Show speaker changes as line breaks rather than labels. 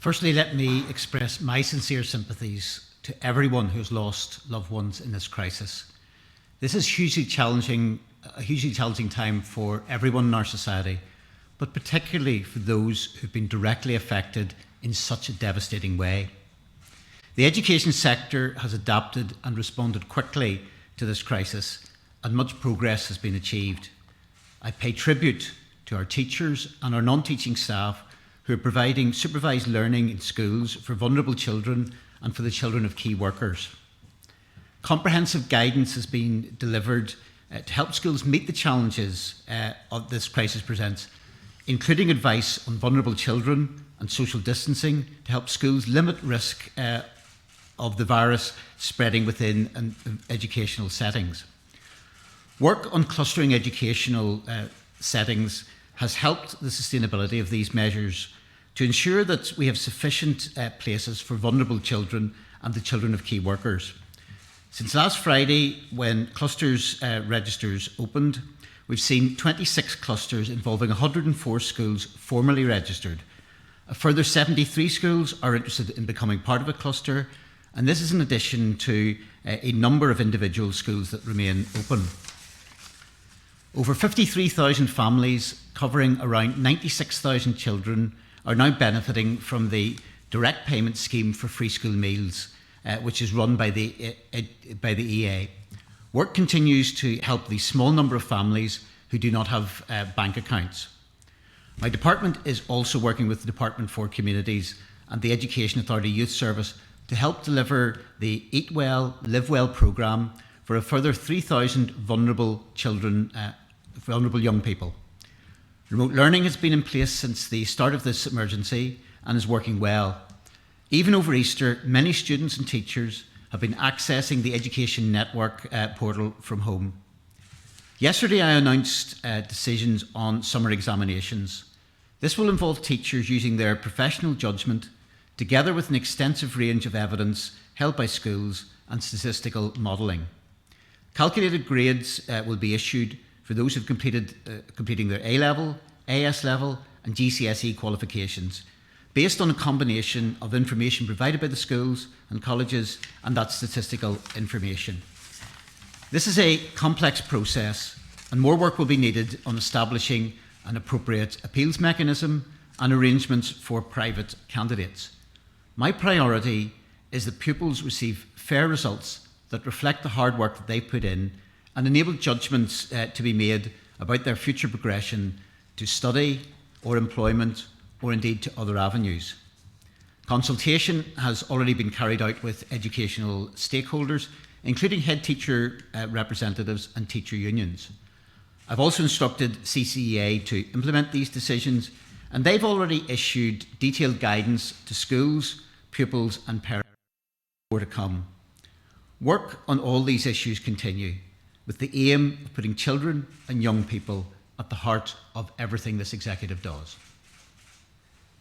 Firstly, let me express my sincere sympathies to everyone who has lost loved ones in this crisis. This is a hugely challenging time for everyone in our society, but particularly for those who've been directly affected in such a devastating way. The education sector has adapted and responded quickly to this crisis, and much progress has been achieved. I pay tribute to our teachers and our non-teaching staff who are providing supervised learning in schools for vulnerable children and for the children of key workers. Comprehensive guidance has been delivered to help schools meet the challenges this crisis presents, including advice on vulnerable children and social distancing to help schools limit risk of the virus spreading within educational settings. Work on clustering educational settings has helped the sustainability of these measures to ensure that we have sufficient places for vulnerable children and the children of key workers. Since last Friday, when clusters registers opened, we've seen 26 clusters involving 104 schools formally registered. A further 73 schools are interested in becoming part of a cluster, and this is in addition to a number of individual schools that remain open. Over 53,000 families, covering around 96,000 children, are now benefiting from the direct payment scheme for free school meals, which is run by the EA. Work continues to help the small number of families who do not have bank accounts. My department is also working with the Department for Communities and the Education Authority Youth Service to help deliver the Eat Well, Live Well programme for a further 3,000 vulnerable children, vulnerable young people. Remote learning has been in place since the start of this emergency and is working well. Even over Easter, many students and teachers have been accessing the Education Network portal from home. Yesterday I announced decisions on summer examinations. This will involve teachers using their professional judgment together with an extensive range of evidence held by schools and statistical modelling. Calculated grades will be issued for those who've completing their A-level, AS-level and GCSE qualifications, based on a combination of information provided by the schools and colleges and that statistical information. This is a complex process, and more work will be needed on establishing an appropriate appeals mechanism and arrangements for private candidates. My priority is that pupils receive fair results that reflect the hard work that they put in and enable judgments to be made about their future progression to study or employment or indeed to other avenues. Consultation has already been carried out with educational stakeholders, including head teacher representatives and teacher unions. I've also instructed CCEA to implement these decisions, and they've already issued detailed guidance to schools, pupils and parents. More to come. Work on all these issues continue, with the aim of putting children and young people at the heart of everything this executive does.